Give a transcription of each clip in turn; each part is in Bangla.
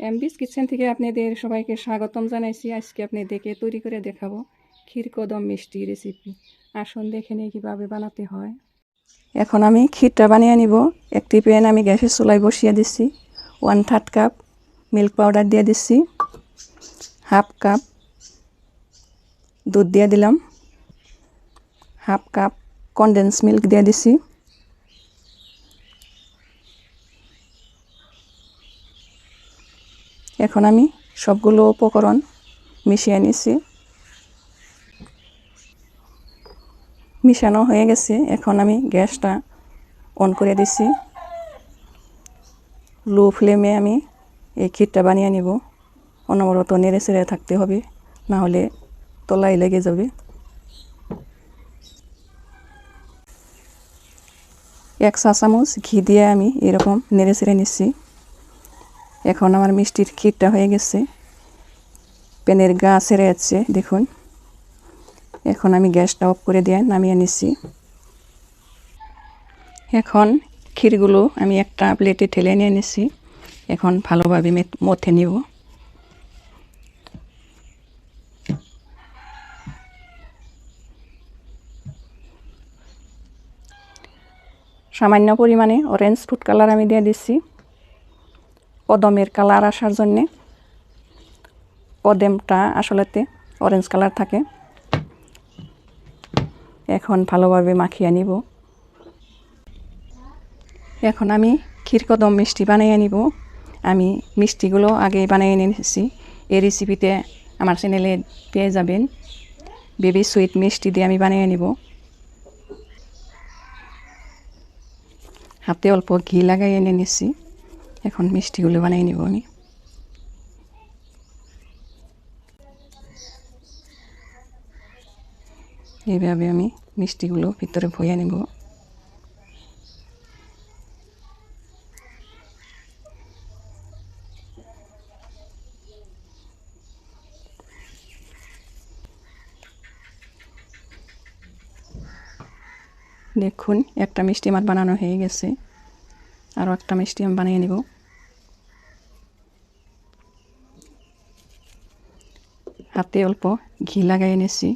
এমবিস কিচেন থেকে আপনাদের সবাইকে স্বাগতম জানাইছি। আজকে আপনাদেরকে তৈরি করে দেখাবো ক্ষীরকদম মিষ্টি রেসিপি। আসুন দেখে নিই কীভাবে বানাতে হয়। এখন আমি ক্ষীরটা বানিয়ে নিব। একটি প্যান আমি গ্যাসের চুলায় বসিয়ে দিচ্ছি। 1/3 কাপ মিল্ক পাউডার দিয়ে দিচ্ছি। 1/2 কাপ দুধ দিয়ে দিলাম। 1/2 কাপ কনডেন্স মিল্ক দিয়ে দিচ্ছি। এখন আমি সবগুলো উপকরণ মিশিয়ে নিচ্ছি। মিশানো হয়ে গেছে। এখন আমি গ্যাসটা অন করে দিচ্ছি। লো ফ্লেমে আমি এই ক্ষীরটা বানিয়ে নিব। অনবরত নেড়ে চেড়ে থাকতে হবে, না হলে তলায় লেগে যাবে। 1 চা চামচ ঘি দিয়ে আমি এরকম নেড়ে চেড়ে নিচ্ছি। এখন আমার মিষ্টির ক্ষীরটা হয়ে গেছে। প্যানের গা ছেড়ে যাচ্ছে দেখুন। এখন আমি গ্যাসটা অফ করে দিয়ে নামিয়ে নিচ্ছি। এখন ক্ষীরগুলো আমি একটা প্লেটে ঢেলে নিয়ে নিচ্ছি। এখন ভালোভাবে মথে নিব। সামান্য পরিমাণে অরেঞ্জ ফুড কালার আমি দিয়ে দিচ্ছি কদমের কালার আসার জন্যে। কদমটা আসলেতে অরেঞ্জ কালার থাকে। এখন ভালোভাবে মাখিয়ে নিব। এখন আমি ক্ষীরকদম মিষ্টি বানিয়ে নিব। আমি মিষ্টিগুলো আগে বানিয়ে নিয়েছি। এই রেসিপিতে আমার চ্যানেলে পেয়ে যাবেন। বেবি সুইট মিষ্টি দিয়ে আমি বানিয়ে নিব। হাতে অল্প ঘি লাগাই এনে নিচ্ছি। এখন মিষ্টিগুলো বানিয়ে নিব আমি। এইভাবে আমি মিষ্টিগুলো ভিতরে ভরে নেব। দেখুন একটা মিষ্টি আমার বানানো হয়ে গেছে। আরও একটা মিষ্টি আমি বানিয়ে নেব। হাতে অল্প ঘি লাগাই এনেছি।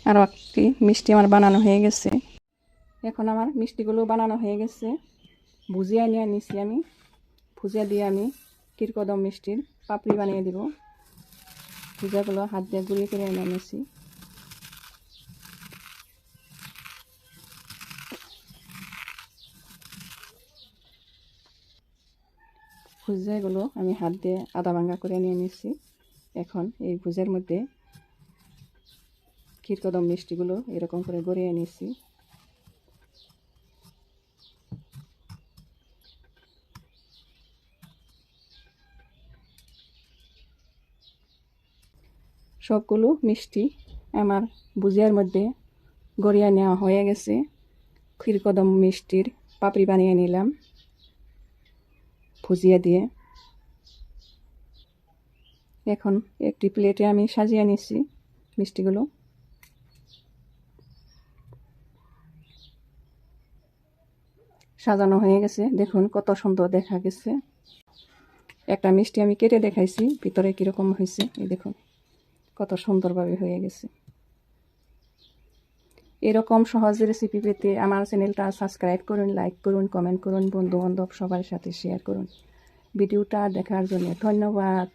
আরও একটি মিষ্টি আমার বানানো হয়ে গেছে। এখন আমার মিষ্টিগুলো বানানো হয়ে গেছে। ভুজিয়া নিয়ে নিছি আমি। ভুজিয়া দিয়ে আমি ক্ষীরকদম মিষ্টির পাপড়ি বানিয়ে দিব। ভুজিয়াগুলো হাত দিয়ে গুঁড়ি করে এনে নিয়েছি। ভুজিয়াগুলো আমি হাত দিয়ে আধা ভাঙা করে নিয়ে নিয়েছি। এখন এই ভুজিয়ার মধ্যে ক্ষীরকদম মিষ্টিগুলো এরকম করে গড়িয়ে নিয়েছি। সবগুলো মিষ্টি আমার ভুজিয়ার মধ্যে গড়িয়ে নেওয়া হয়ে গেছে। ক্ষীরকদম মিষ্টির পাপড়ি বানিয়ে নিলাম ভুজিয়া দিয়ে। এখন একটি প্লেটে আমি সাজিয়ে নিচ্ছি মিষ্টিগুলো। সাজানো হয়ে গেছে, দেখুন কত সুন্দর দেখা গেছে। একটা মিষ্টি আমি কেটে দেখাইছি ভিতরে কীরকম হয়েছে। এই দেখুন কত সুন্দরভাবে হয়ে গেছে। এরকম সহজ রেসিপি পেতে আমার চ্যানেলটা সাবস্ক্রাইব করুন, লাইক করুন, কমেন্ট করুন, বন্ধু বান্ধব সবার সাথে শেয়ার করুন। ভিডিওটা দেখার জন্য ধন্যবাদ।